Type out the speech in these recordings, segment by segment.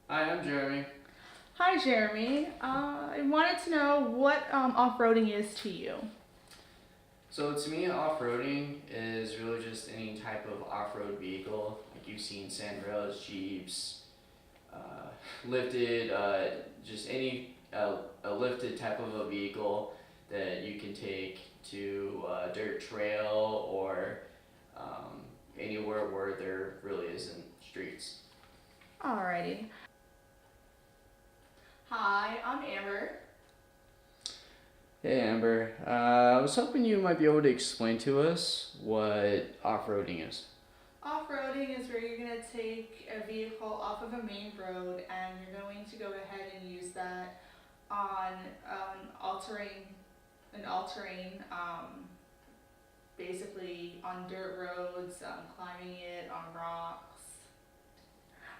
Hi, I'm Jeremy. Hi, Jeremy. I wanted to know what off-roading is to you. So to me, off-roading is really just any type of off-road vehicle, like you've seen sandrails, jeeps, uh, lifted, just any a lifted type of a vehicle that you can take to a dirt trail or um, anywhere where there really isn't streets. Alrighty. Hi, I'm Amber. Hey Amber, I was hoping you might be able to explain to us what off-roading is. Off-roading is where you're going to take a vehicle off of a main road and you're going to go ahead and use that on altering, basically on dirt roads, climbing it on rocks.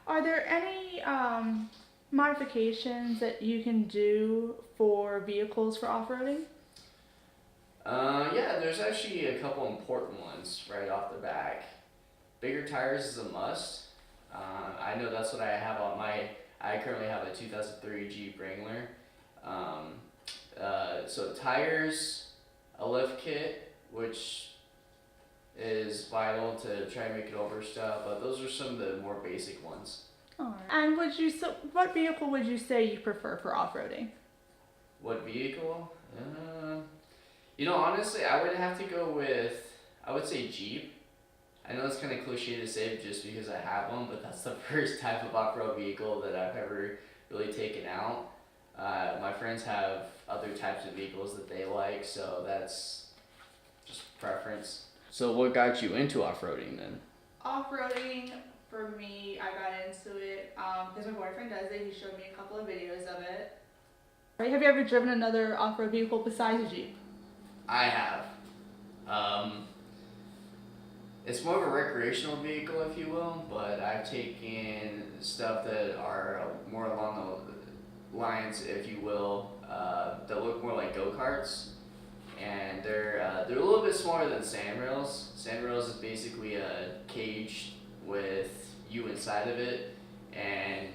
Are there any modifications that you can do for vehicles for off-roading? Yeah, there's actually a couple important ones right off the back. Bigger tires is a must. I know that's what I have on my. I currently have a 2003 Jeep Wrangler. Um, so tires, a lift kit, which is vital to try and make it over stuff. But those are some of the more basic ones. Alright. And what vehicle would you say you prefer for off-roading? What vehicle? Honestly, I would have to go with. I would say Jeep. I know it's kind of cliche to say just because I have one, but that's the first type of off-road vehicle that I've ever really taken out. My friends have other types of vehicles that they like, so that's just preference. So what got you into off-roading then? Off-roading, for me, I got into it because my boyfriend does it. He showed me a couple of videos of it. Have you ever driven another off-road vehicle besides a Jeep? I have. Um, it's more of a recreational vehicle, if you will, but I've taken stuff that are more along the lines, if you will, that look more like go-karts, and they're a little bit smaller than sand rails. Sand rails is basically a cage with you inside of it, and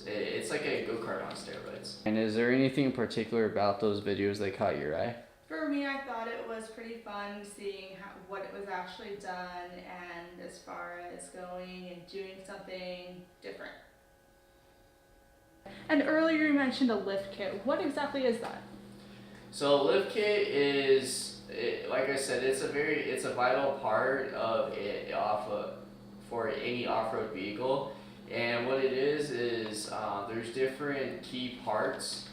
it's like a go kart on steroids. And is there anything particular about those videos that caught your eye? For me, I thought it was pretty fun seeing what it was actually done and as far as going and doing something different. And earlier you mentioned a lift kit. What exactly is that? So lift kit like I said, it's a vital part of it for any off road vehicle, and what it is there's different key parts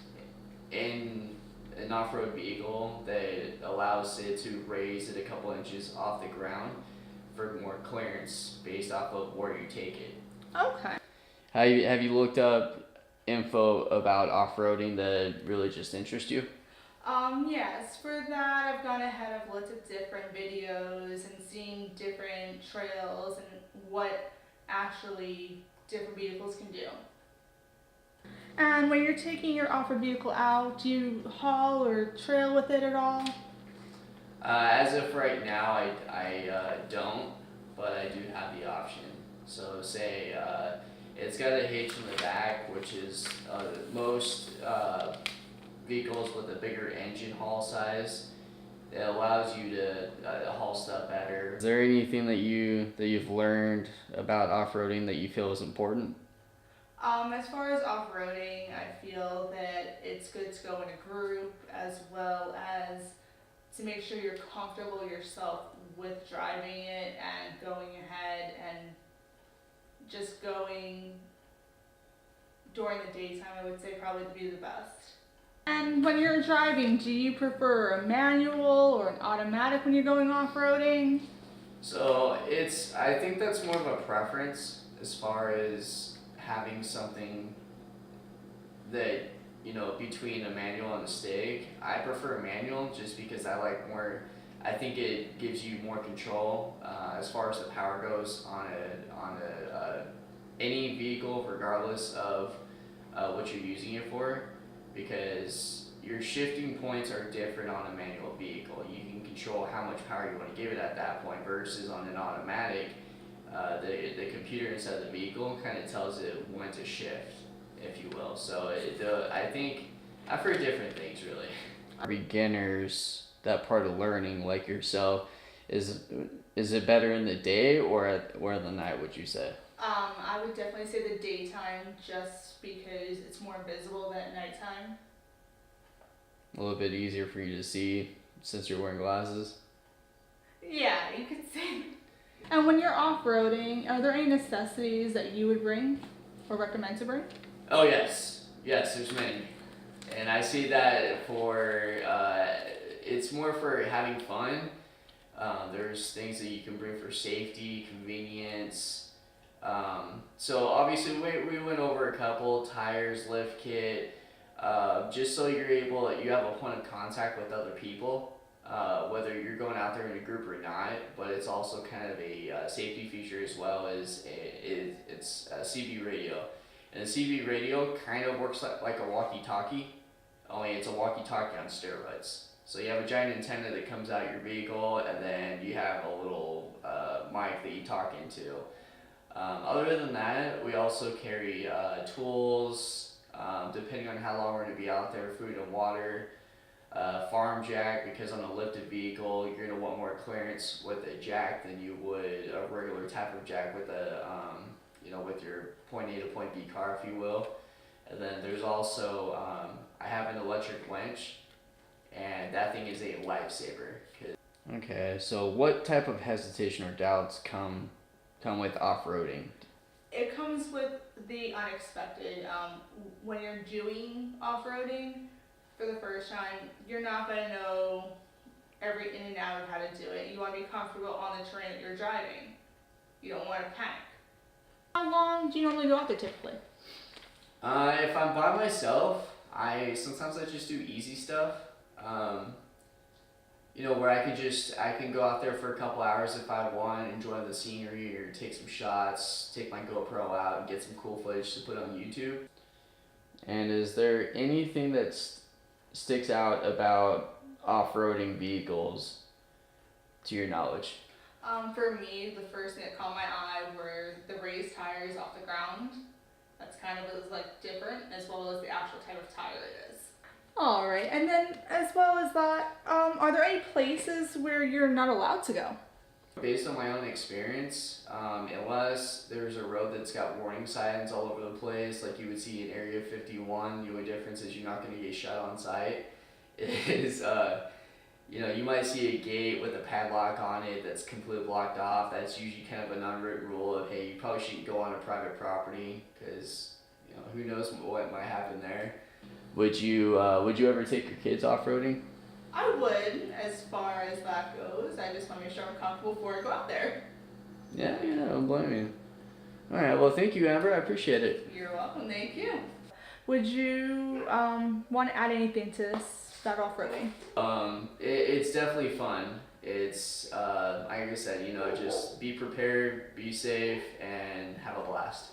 in an off road vehicle that allows it to raise it a couple inches off the ground for more clearance based off of where you take it. Okay. Have you looked up info about off roading that really just interests you? Yes, for that I've gone ahead, I've looked at different videos and seen different trails and what actually different vehicles can do. And when you're taking your off-road vehicle out, do you haul or trail with it at all? As of right now, I don't, but I do have the option. So say it's got a hitch in the back, which is most vehicles with a bigger engine haul size. It allows you to haul stuff better. Is there anything that you've learned about off roading that you feel is important? As far as off-roading, I feel that it's good to go in a group as well as to make sure you're comfortable yourself with driving it and going ahead and just going during the daytime, I would say probably to be the best. And when you're driving, do you prefer a manual or an automatic when you're going off-roading? So I think that's more of a preference as far as having something that between a manual and a stick. I prefer a manual just because I like more. I think it gives you more control as far as the power goes on any vehicle, regardless of what you're using it for, because your shifting points are different on a manual vehicle. You can control how much power you want to give it at that point versus on an automatic. the computer inside the vehicle kind of tells it when to shift, if you will. So I think I've heard different things really. Beginners, that part of learning like yourself, is it better in the day or the night, would you say? I would definitely say the daytime just because it's more visible than at nighttime. A little bit easier for you to see since you're wearing glasses. Yeah, you could say. And when you're off-roading, are there any necessities that you would bring or recommend to bring? Oh yes, there's many, and I see that for it's more for having fun. There's things that you can bring for safety, convenience. So obviously we went over a couple: tires, lift kit, just so you have a point of contact with other people, whether you're going out there in a group or not. But it's also kind of a safety feature as well as it's a CB radio. And the CB radio kind of works like a walkie-talkie, only it's a walkie-talkie on steroids. So you have a giant antenna that comes out your vehicle, and then you have a little mic that you talk into. Other than that, we also carry tools, depending on how long we're going to be out there, food and water, farm jack, because on a lifted vehicle, you're going to want more clearance with a jack than you would a regular type of jack with with your point A to point B car, if you will. And then there's also, I have an electric winch, and that thing is a lifesaver. Okay, so what type of hesitation or doubts come with off-roading? It comes with the unexpected. When you're doing off-roading for the first time, you're not going to know every in and out of how to do it. You want to be comfortable on the terrain that you're driving. You don't want to panic. How long do you normally go out there typically? If I'm by myself, sometimes I just do easy stuff. Where I can go out there for a couple hours if I want, enjoy the scenery or take some shots, take my GoPro out and get some cool footage to put on YouTube. And is there anything that sticks out about off-roading vehicles to your knowledge? For me, the first thing that caught my eye were the raised tires off the ground. That's kind of different, as well as the actual type of tire it is. All right, and then as well as that, are there any places where you're not allowed to go? Based on my own experience, unless there's a road that's got warning signs all over the place, like you would see in Area 51, the only difference is you're not going to get shot on sight. Is you might see a gate with a padlock on it that's completely blocked off. That's usually kind of an unwritten rule of, hey, you probably shouldn't go on a private property because who knows what might happen there. Would you ever take your kids off-roading? I would, as far as that goes. I just want to make sure I'm comfortable before I go out there. Yeah, I don't blame you. All right, well, thank you, Amber. I appreciate it. You're welcome. Thank you. Would you want to add anything to this about off-roading? It's definitely fun. It's like I said, just be prepared, be safe, and have a blast.